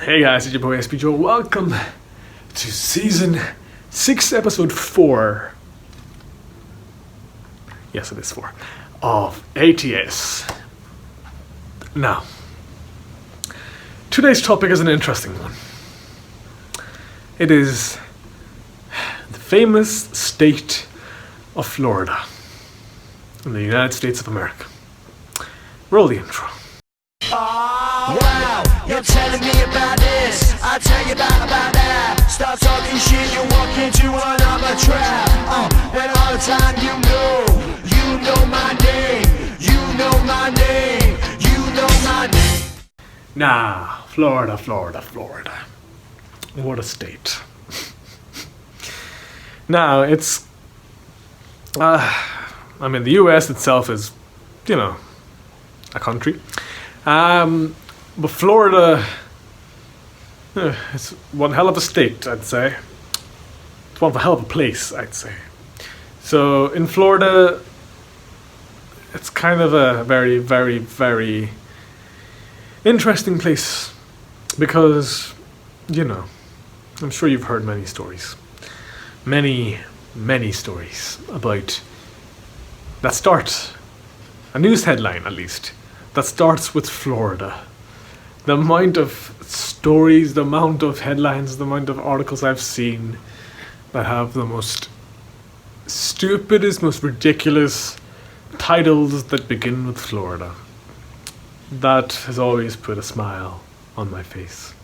Hey guys, it's your boy SP Joe. Welcome to season 6, episode 4. Yes, it is 4 of ATS. Now, today's topic is an interesting one. It is the famous state of Florida in the United States of America. Roll the intro. Wow, you're telling me about this, I'll tell you about that. Start talking shit, you walk into another trap. And all the time you know my name, you know my name, you know my name. Nah, Florida. What a state. Now, it's... the US itself is, a country. But Florida, it's one hell of a state, I'd say. It's one hell of a place, I'd say. So in Florida, it's kind of a very, very, very interesting place because, I'm sure you've heard many stories. Many stories about that start, a news headline at least, that starts with Florida. The amount of stories, the amount of headlines, the amount of articles I've seen that have the most stupidest, most ridiculous titles that begin with Florida. That has always put a smile on my face.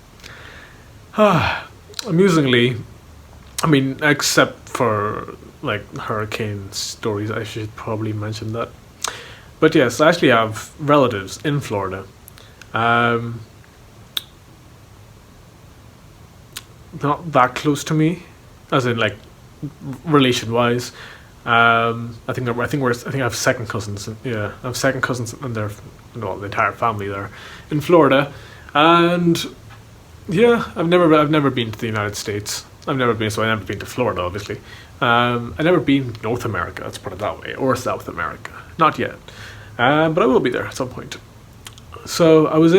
Amusingly, except for hurricane stories, I should probably mention that. But yes, I actually have relatives in Florida. Not that close to me, as in relation-wise. I think I have second cousins. Yeah, I have second cousins, and the entire family there in Florida. And yeah, I've never been to the United States. I've never been to Florida, obviously. I've never been to North America, let's put it that way, or South America. Not yet. But I will be there at some point. So I was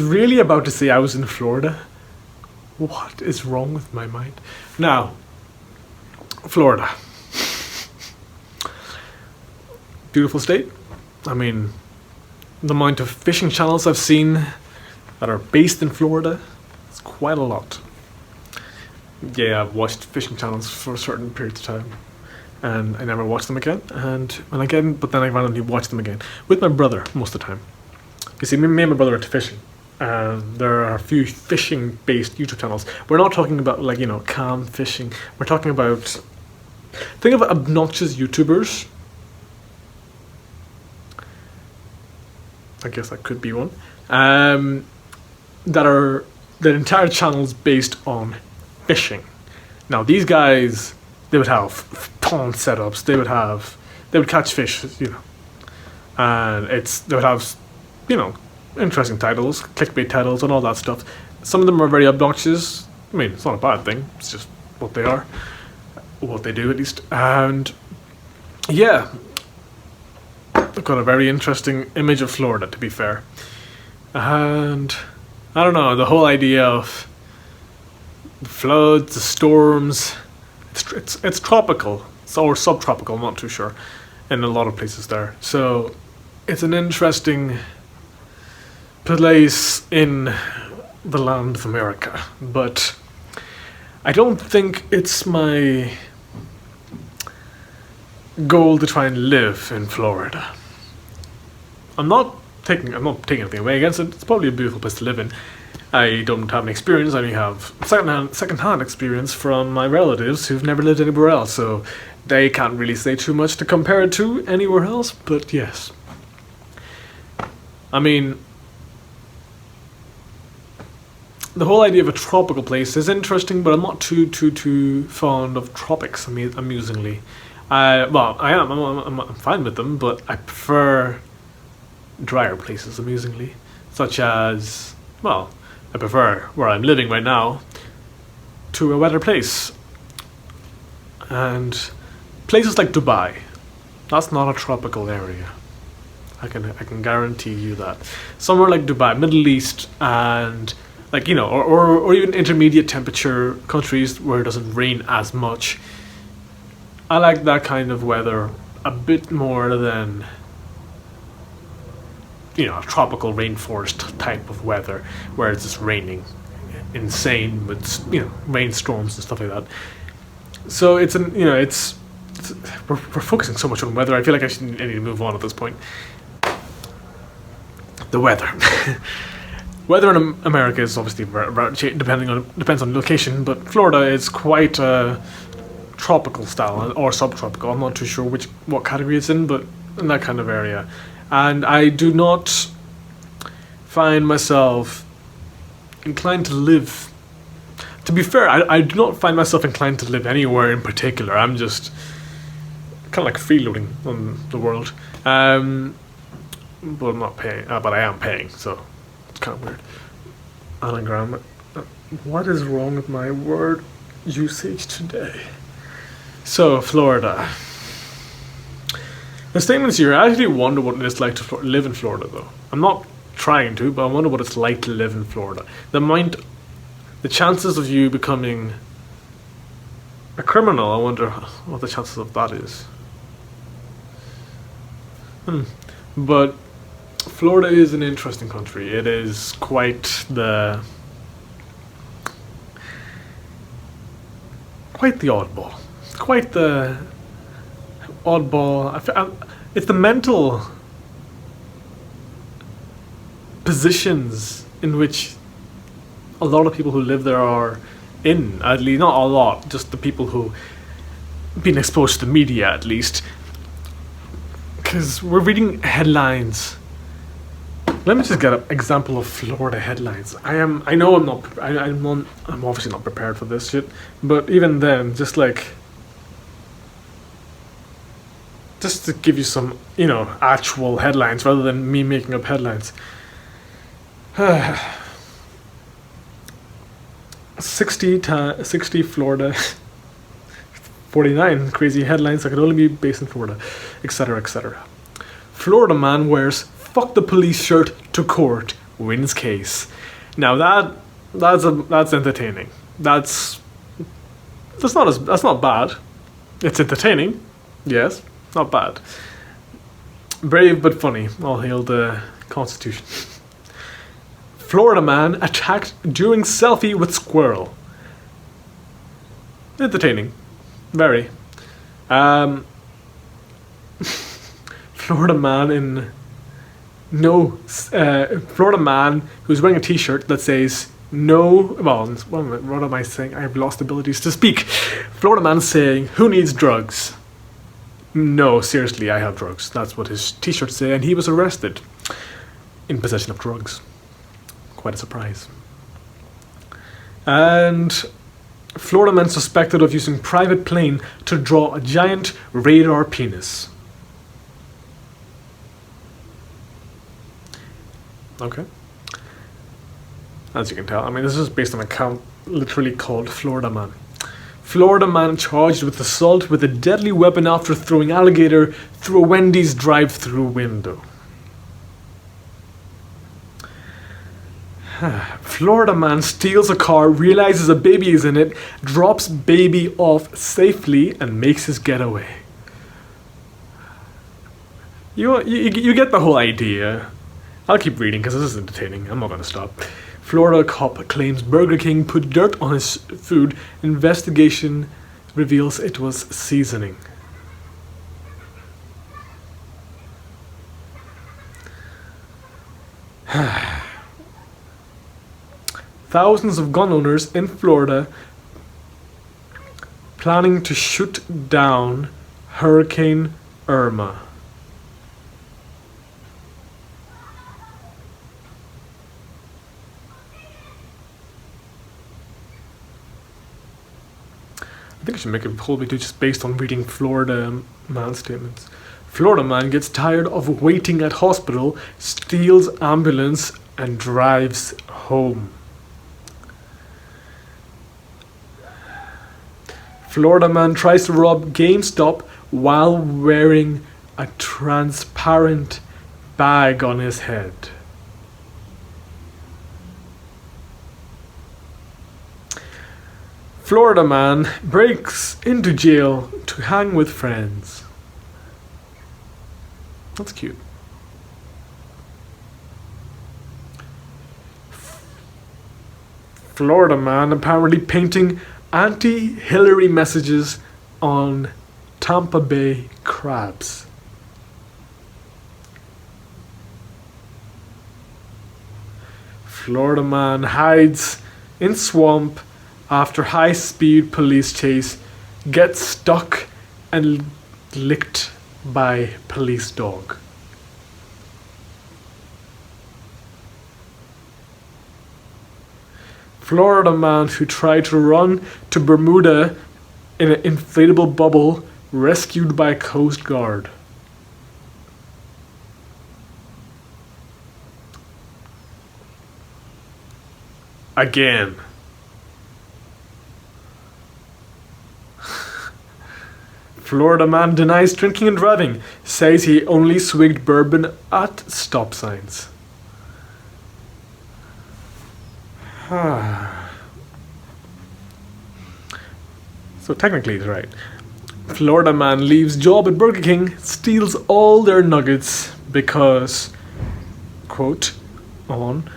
really about to say I was in Florida. What is wrong with my mind? Now, Florida. Beautiful state. The amount of fishing channels I've seen that are based in Florida, it's quite a lot. Yeah, I've watched fishing channels for certain periods of time, and I never watched them again. But then I randomly watched them again with my brother most of the time. You see, me and my brother are into fishing, and there are a few fishing-based YouTube channels. We're not talking about cam fishing. We're talking about, think of obnoxious YouTubers. I guess that could be one. That entire channel's based on fishing. Now these guys, they would have pond setups. They would catch fish, and they would have, interesting titles, clickbait titles, and all that stuff. Some of them are very obnoxious. It's not a bad thing. It's just what they are, what they do at least. And yeah, I've got a very interesting image of Florida, to be fair. And I don't know, the whole idea of the floods, the storms, it's tropical, or subtropical, I'm not too sure, in a lot of places there. So it's an interesting place in the land of America, but I don't think it's my goal to try and live in Florida. I'm not taking anything away against it. It's probably a beautiful place to live in. I don't have an experience. I only have second-hand experience from my relatives who've never lived anywhere else, so they can't really say too much to compare it to anywhere else. But yes, the whole idea of a tropical place is interesting, but I'm not too fond of tropics. Amusingly, I am. I'm fine with them, but I prefer drier places. Amusingly, such as I prefer where I'm living right now to a wetter place. And places like Dubai, that's not a tropical area. I can guarantee you that. Somewhere like Dubai, Middle East, and like or even intermediate temperature countries where it doesn't rain as much. I like that kind of weather a bit more than a tropical rainforest type of weather where it's just raining insane with rainstorms and stuff like that. So we're focusing so much on weather. I feel like I need to move on at this point. The weather. Weather in America is obviously depends on location, but Florida is quite tropical style or subtropical. I'm not too sure what category it's in, but in that kind of area. And I do not find myself inclined to live. To be fair, I do not find myself inclined to live anywhere in particular. I'm just kind of like freeloading on the world. But I'm not paying. But I am paying, so it's kind of weird. Anagram. What is wrong with my word usage today? So, Florida. The statements here, I actually wonder what it is like to live in Florida, though. I'm not trying to, but I wonder what it's like to live in Florida. The chances of you becoming a criminal, I wonder what the chances of that is. But Florida is an interesting country. It is quite the oddball. Quite the oddball. It's the mental positions in which a lot of people who live there are in. At least, not a lot, just the people who been exposed to the media, at least. Because we're reading headlines. Let me just get an example of Florida headlines. I'm obviously not prepared for this shit, but even then, just to give you some, actual headlines rather than me making up headlines. 60 Florida, 49 crazy headlines that could only be based in Florida, etc., etc. Florida man wears "fuck the police" shirt to court, wins case. Now that's entertaining. That's not bad. It's entertaining, yes, not bad. Brave but funny. All hail the Constitution. Florida man attacked during selfie with squirrel. Entertaining, very. Florida man who's wearing a T-shirt that says no. Well, what am I saying? I have lost abilities to speak. Florida man saying, "Who needs drugs?" No, seriously, I have drugs. That's what his T-shirt say, and he was arrested in possession of drugs. Quite a surprise. And Florida man suspected of using private plane to draw a giant radar penis. Okay. As you can tell, this is based on an account literally called Florida Man. Florida man charged with assault with a deadly weapon after throwing alligator through a Wendy's drive-through window. Florida man steals a car, realizes a baby is in it, drops baby off safely, and makes his getaway. You get the whole idea. I'll keep reading because this is entertaining. I'm not going to stop. Florida cop claims Burger King put dirt on his food. Investigation reveals it was seasoning. Thousands of gun owners in Florida planning to shoot down Hurricane Irma. I think I should make a whole video just based on reading Florida man statements. Florida man gets tired of waiting at hospital, steals ambulance, and drives home. Florida man tries to rob GameStop while wearing a transparent bag on his head. Florida man breaks into jail to hang with friends. That's cute. Florida man apparently painting anti-Hillary messages on Tampa Bay crabs. Florida man hides in swamp after high-speed police chase, gets stuck and licked by police dog. Florida man who tried to run to Bermuda in an inflatable bubble, rescued by Coast Guard. Again. Florida man denies drinking and driving, says he only swigged bourbon at stop signs. So technically he's right. Florida man leaves job at Burger King, steals all their nuggets because, quote, on,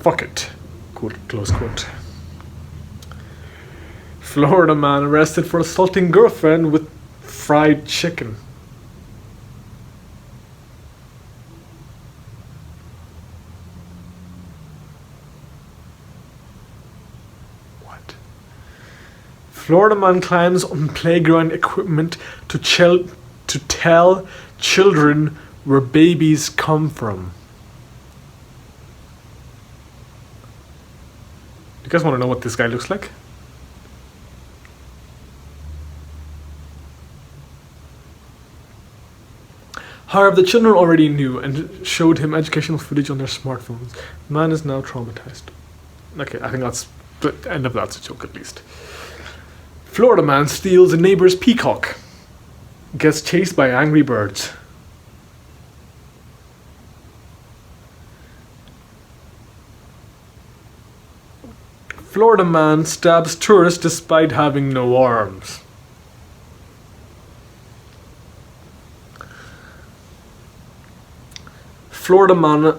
fuck it, quote, close quote. Florida man arrested for assaulting girlfriend with fried chicken. What? Florida man climbs on playground equipment to tell children where babies come from. You guys want to know what this guy looks like? However, the children already knew and showed him educational footage on their smartphones. Man is now traumatized. Okay, I think that's the end of that's a joke at least. Florida man steals a neighbor's peacock. Gets chased by angry birds. Florida man stabs tourist despite having no arms. Florida man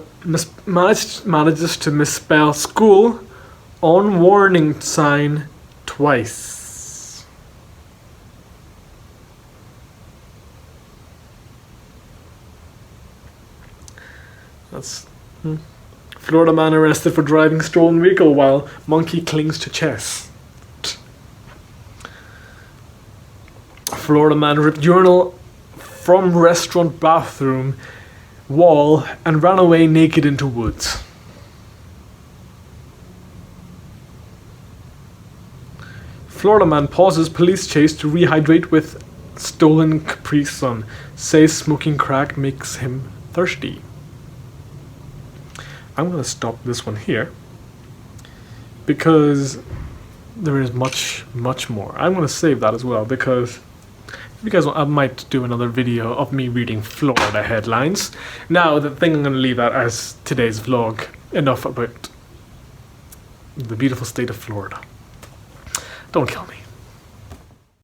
manages to misspell school on warning sign twice. That's Florida man arrested for driving stolen vehicle while monkey clings to chest. Florida man ripped urinal from restaurant bathroom wall and ran away naked into woods. Florida man pauses police chase to rehydrate with stolen Capri Sun. Says smoking crack makes him thirsty. I'm going to stop this one here because there is much more. I'm going to save that as well because if you guys want, I might do another video of me reading Florida headlines. Now, the thing I'm going to leave that as today's vlog. Enough about the beautiful state of Florida. Don't kill me.